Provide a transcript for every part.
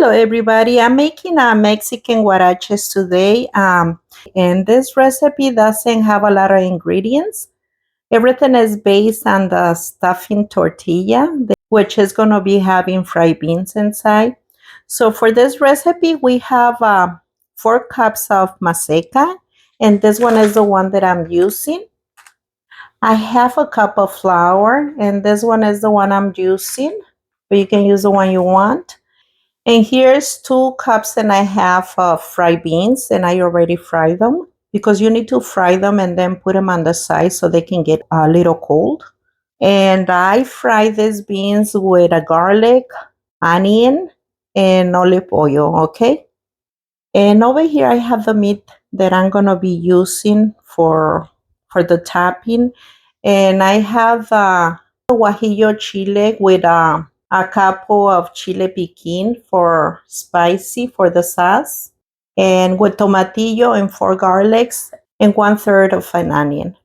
Hello everybody, I'm making a Mexican huaraches today, and this recipe doesn't have a lot of ingredients. Everything is based on the stuffing tortilla, which is going to be having fried beans inside. So for this recipe, we have 4 cups of maseca, and this one is the one that I'm using. I have a cup of flour, and this one is the one I'm using, but you can use the one you want. And here's 2.5 cups of fried beans, and I already fried them because you need to fry them and then put them on the side so they can get a little cold. And I fry these beans with a garlic, onion, and olive oil, okay? And over here I have the meat that I'm gonna be using for the topping. And I have guajillo chile with a couple of chile piquin for spicy for the sauce, and with tomatillo and 4 garlics and 1/3 of an onion.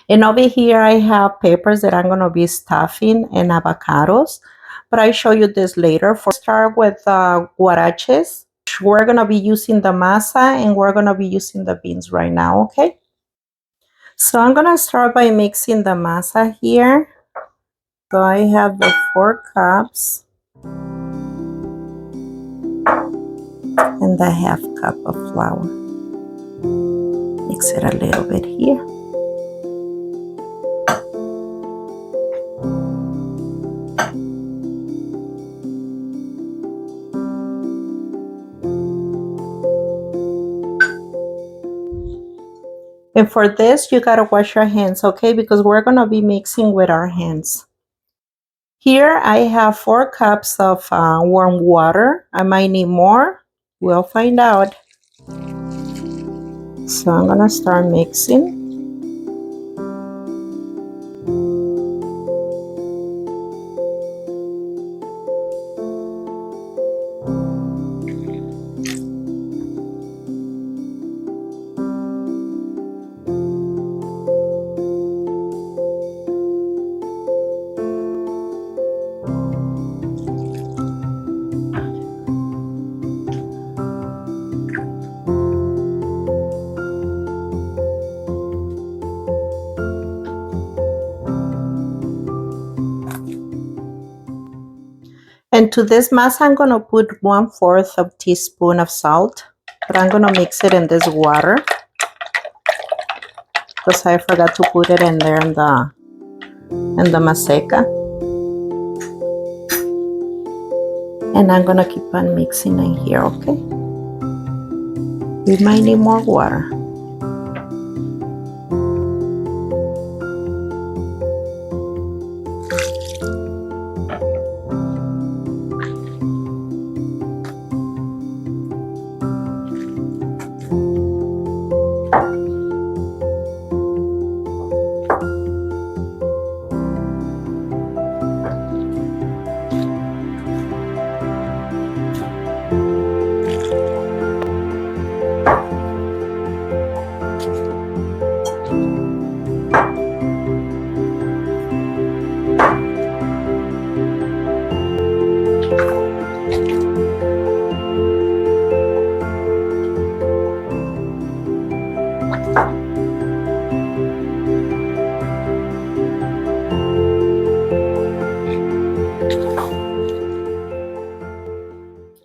And over here I have peppers that I'm going to be stuffing and avocados, but I show you this later. Start with huaraches. We're going to be using the masa and we're going to be using the beans right now, okay? So I'm going to start by mixing the masa here. So I have the 4 cups and the 1/2 cup of flour. Mix it a little bit here. And for this, you gotta wash your hands, okay? Because we're gonna be mixing with our hands. Here I have 4 cups of warm water. I might need more. We'll find out. So I'm gonna start mixing. And to this masa, I'm gonna put 1/4 of teaspoon of salt, but I'm gonna mix it in this water because I forgot to put it in there in the maseca. And I'm gonna keep on mixing in here, okay? We might need more water.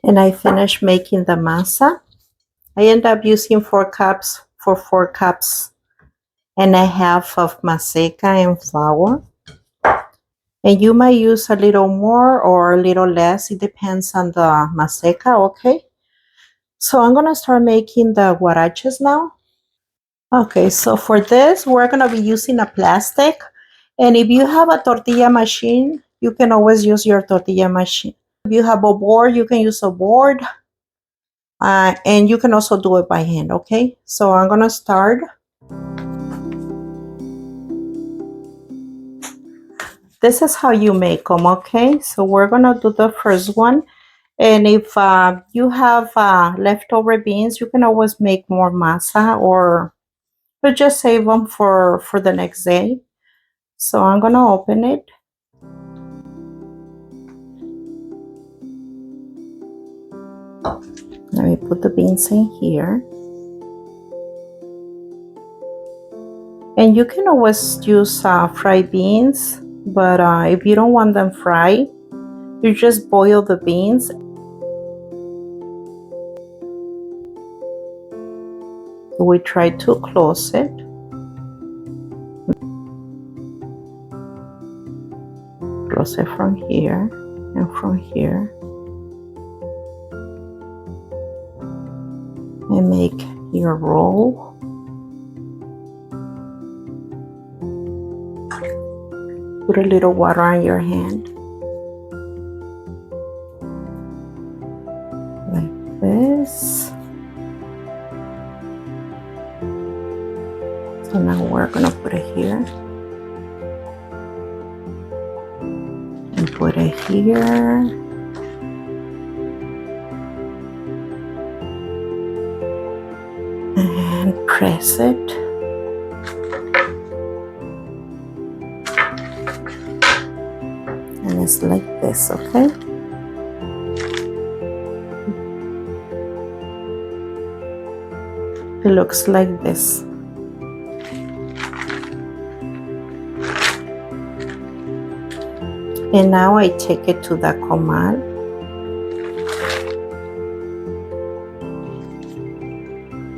And I finished making the masa. I end up using 4 cups for 4.5 cups of maseca and flour. And you might use a little more or a little less. It depends on the maseca, okay? So I'm gonna start making the huaraches now. Okay, so for this, we're gonna be using a plastic. And if you have a tortilla machine, you can always use your tortilla machine. If you have a board, you can use a board. And you can also do it by hand, okay? So I'm gonna start. This is how you make them, okay? So we're gonna do the first one. And if you have leftover beans, you can always make more masa or just save them for the next day. So I'm gonna open it. Let me put the beans in here. And you can always use fried beans, but if you don't want them fried, you just boil the beans. We try to close it. Close it from here and from here. And make your roll. Put a little water on your hand. Like this. So now we're gonna put it here. And put it here. And press it. And it's like this, okay? It looks like this. And now I take it to the comal.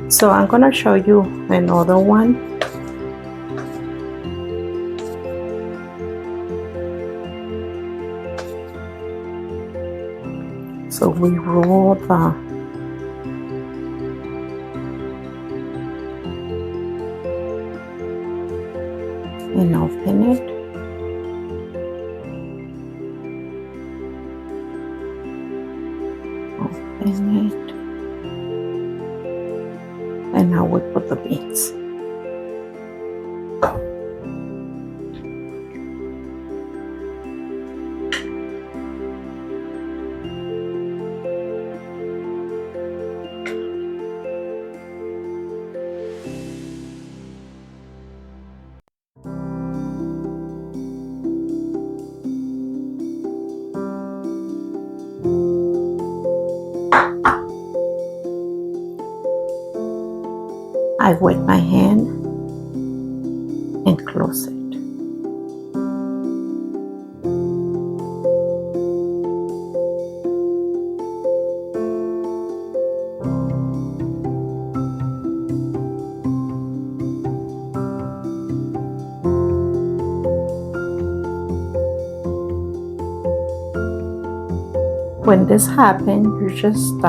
So I'm gonna show you another one. So we roll and open it. Open it. And now we put the beans. I wet my hand and close it. When this happens, you just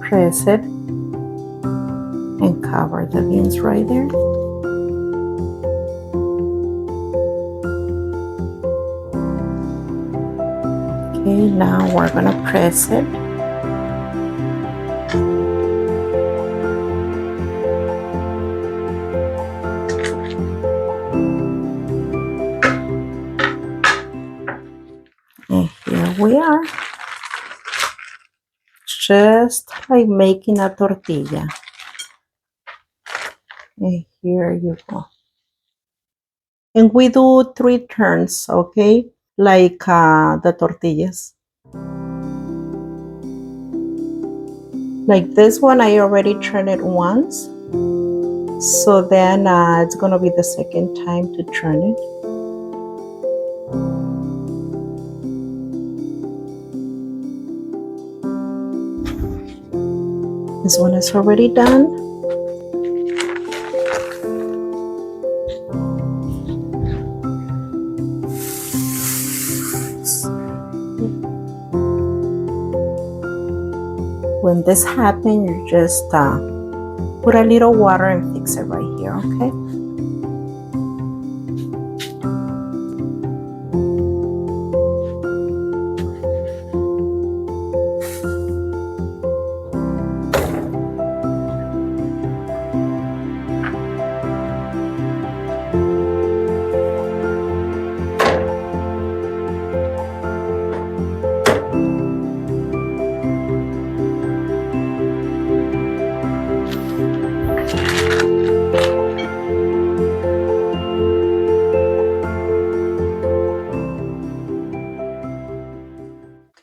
press it and cover the beans right there. Okay, now we're gonna press it. And here we are. Just like making a tortilla. And here you go. And we do 3 turns, okay? Like the tortillas. Like this one, I already turned it once. So then it's gonna be the second time to turn it. This one is already done. When this happens, you just put a little water and fix it right here, okay?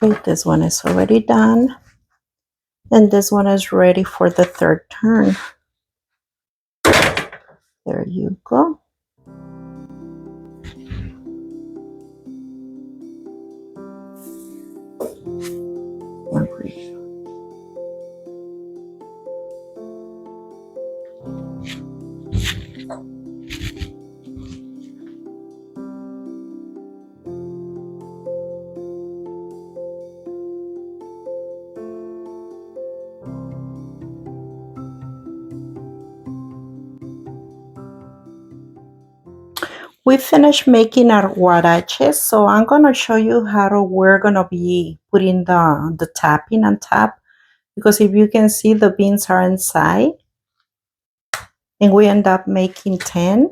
Okay, this one is already done. And this one is ready for the third turn. There you go. We finished making our huaraches, so I'm gonna show you we're gonna be putting the topping on top, because if you can see, the beans are inside, and we end up making 10.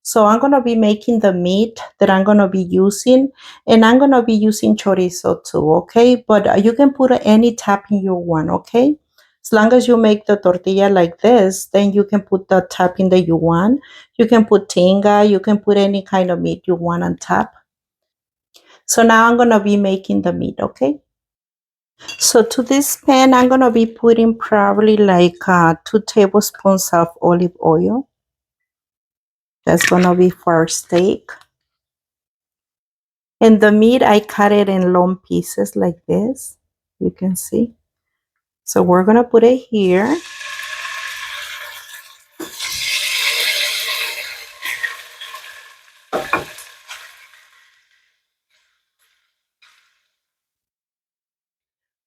So I'm gonna be making the meat that I'm gonna be using, and I'm gonna be using chorizo too, okay? But you can put any topping you want, okay? As long as you make the tortilla like this, then you can put the topping that you want. You can put tinga, you can put any kind of meat you want on top. So now I'm gonna be making the meat, okay? So to this pan, I'm gonna be putting probably like 2 tablespoons of olive oil. That's gonna be for our steak. And the meat, I cut it in long pieces like this. You can see. So we're gonna put it here.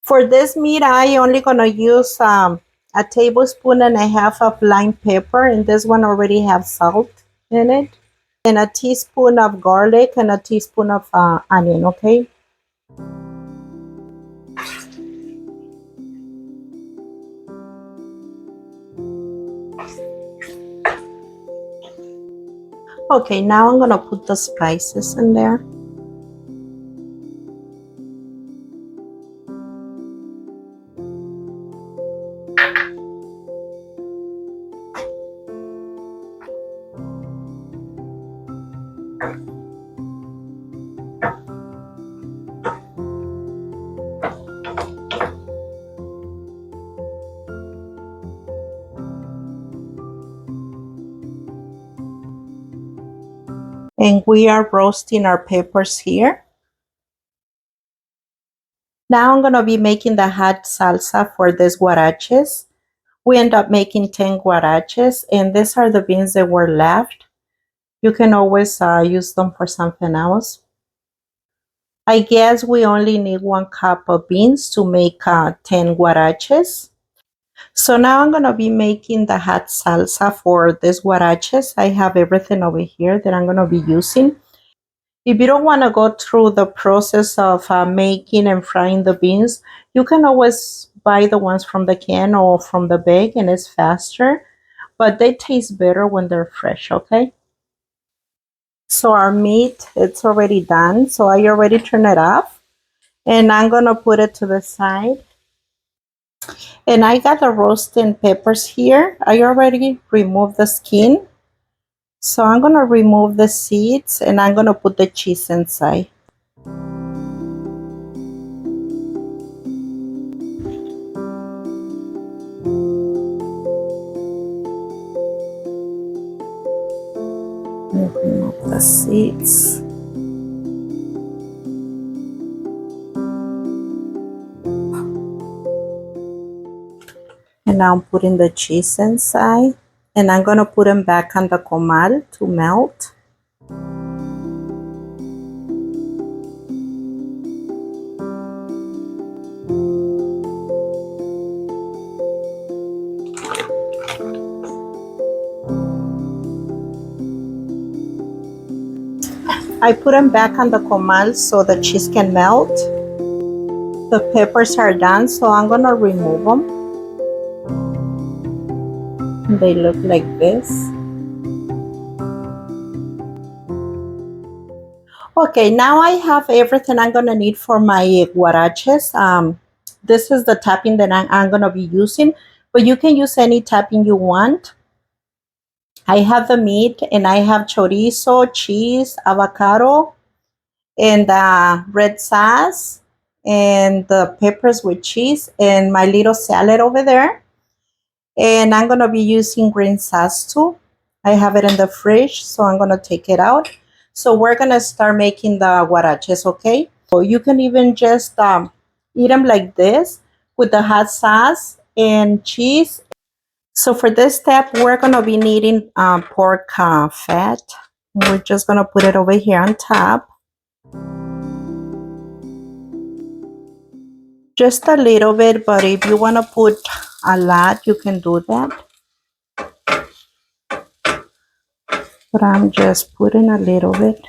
For this meat, I only gonna use a tablespoon and a half of lime pepper, and this one already have salt in it, and a teaspoon of garlic and a teaspoon of onion, okay? Okay, now I'm gonna put the spices in there. And we are roasting our peppers here. Now I'm gonna be making the hot salsa for this huaraches. We end up making 10 huaraches, and these are the beans that were left. You can always use them for something else. I guess we only need 1 cup of beans to make 10 huaraches. So now I'm gonna be making the hot salsa for this huaraches. I have everything over here that I'm gonna be using. If you don't want to go through the process of making and frying the beans, you can always buy the ones from the can or from the bag, and it's faster, but they taste better when they're fresh, okay? So our meat, it's already done. So I already turned it off, and I'm gonna put it to the side. And I got the roasted peppers here. I already removed the skin. So I'm gonna remove the seeds, and I'm gonna put the cheese inside. Remove the seeds. And now I'm putting the cheese inside, and I'm gonna put them back on the comal to melt. I put them back on the comal so the cheese can melt. The peppers are done, so I'm gonna remove them. They look like this. Okay, now I have everything I'm gonna need for my huaraches. This is the topping that I'm gonna be using, but you can use any topping you want. I have the meat, and I have chorizo, cheese, avocado, and red sauce, and the peppers with cheese and my little salad over there. And I'm gonna be using green sauce too. I have it in the fridge, so I'm gonna take it out. So we're gonna start making the huaraches, okay? So you can even just eat them like this with the hot sauce and cheese. So for this step, we're gonna be needing pork fat. We're just gonna put it over here on top. Just a little bit, but if you wanna put a lot, you can do that. But I'm just putting a little bit.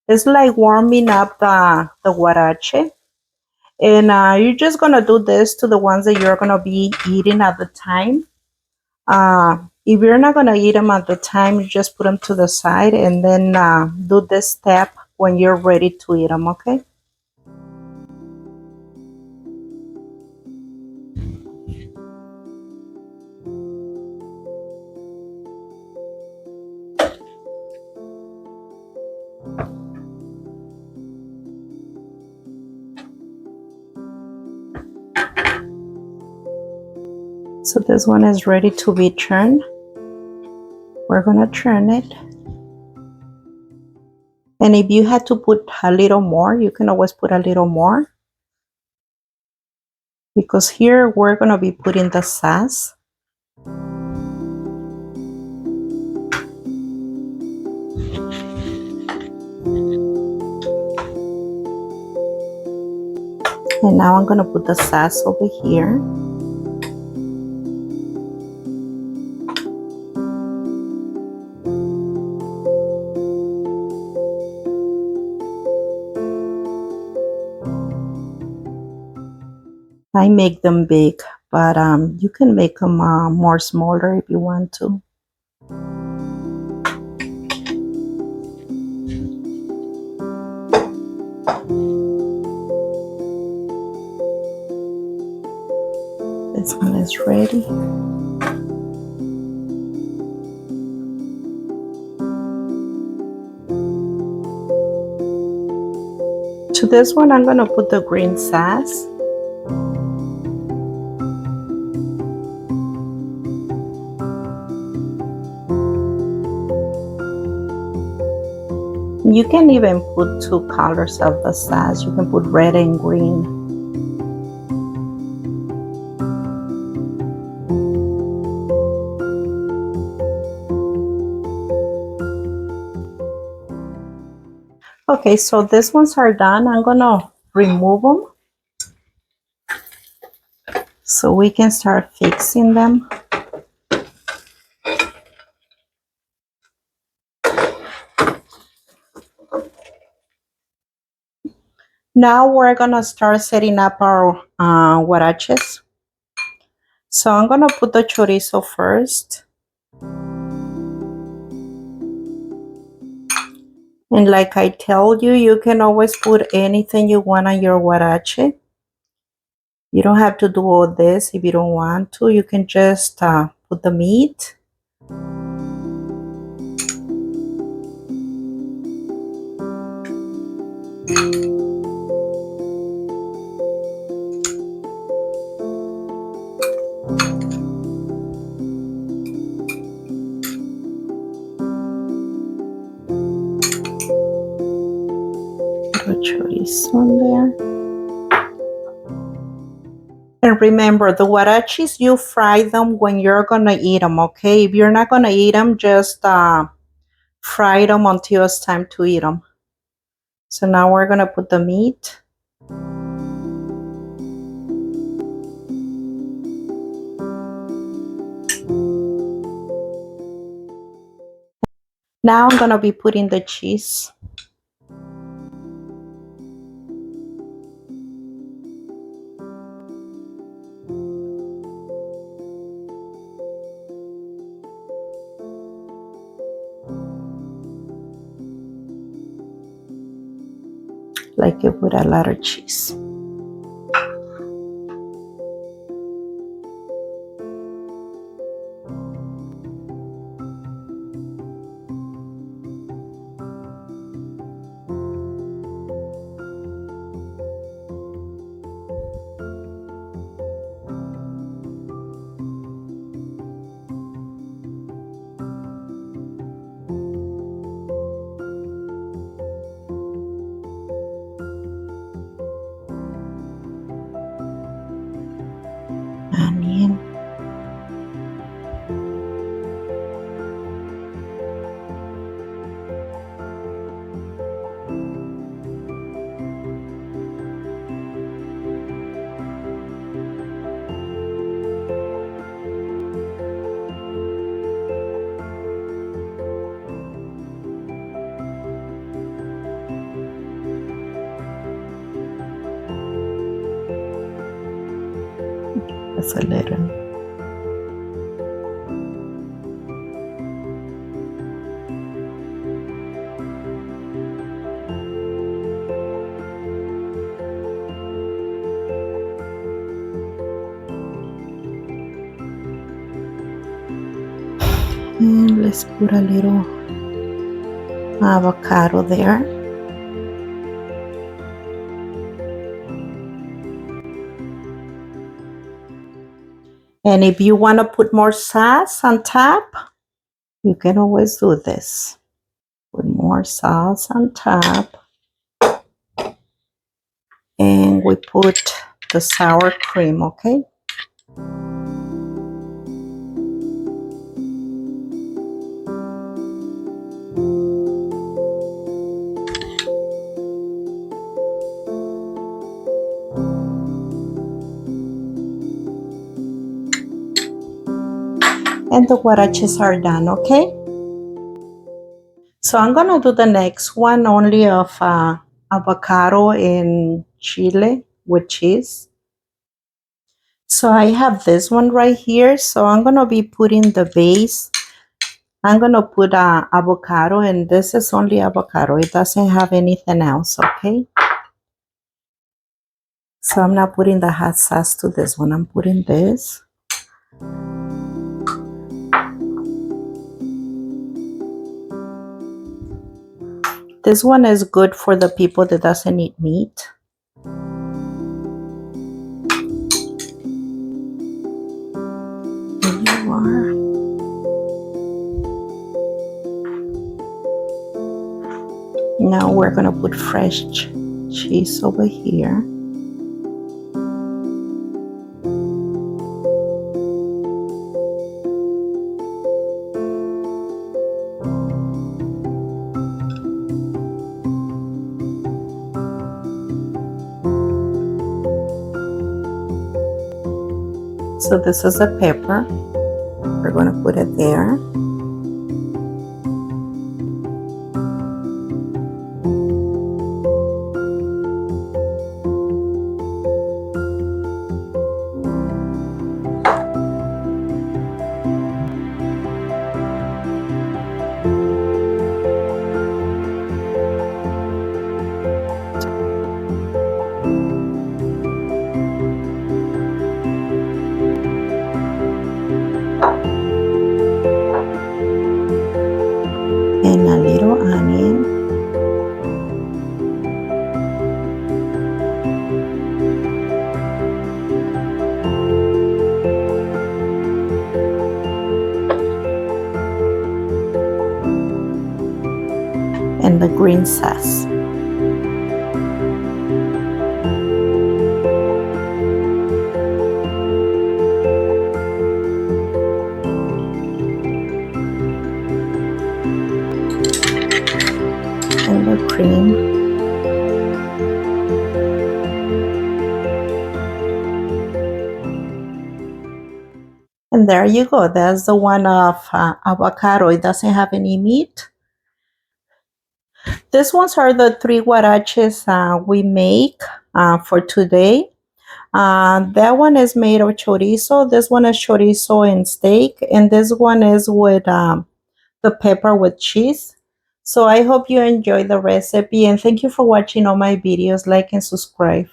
It's like warming up the huarache. And you're just going to do this to the ones that you're going to be eating at the time. If you're not going to eat them at the time, you just put them to the side and then do this step when you're ready to eat them, okay? So this one is ready to be turned. We're going to turn it. And if you had to put a little more, you can always put a little more. Because here we're going to be putting the sauce. And now I'm going to put the sauce over here. I make them big, but you can make them more smaller if you want to. This one is ready. To this one, I'm going to put the green sauce. You can even put two colors of the sauce. You can put red and green. Okay, so these ones are done. I'm gonna remove them so we can start fixing them. Now we're gonna start setting up our huaraches. So I'm gonna put the chorizo first. And like I tell you, you can always put anything you want on your huarache. You don't have to do all this if you don't want to. You can just put the meat. Put chorizo on there. And remember, the huaraches, you fry them when you're gonna eat them, okay? If you're not gonna eat them, just fry them until it's time to eat them. So now we're gonna put the meat. Now I'm gonna be putting the cheese. Like it with a lot of cheese. Just a little. And let's put a little avocado there. And if you want to put more sauce on top, you can always do this. Put more sauce on top. And we put the sour cream, okay? And the huaraches are done, okay? So I'm gonna do the next one only of avocado in Chile with cheese. So I have this one right here. So I'm gonna be putting the base. I'm gonna put avocado, and this is only avocado. It doesn't have anything else, okay? So I'm not putting the hot sauce to this one. I'm putting this. This one is good for the people that doesn't eat meat. There you are. Now we're gonna put fresh cheese over here. So this is a pepper. We're going to put it there. And a little onion. And the green sauce. And the cream. And there you go. That's the one of avocado. It doesn't have any meat. These ones are the 3 huaraches we make for today. That one is made of chorizo. This one is chorizo and steak. And this one is with the pepper with cheese. So I hope you enjoy the recipe, and thank you for watching all my videos. Like and subscribe.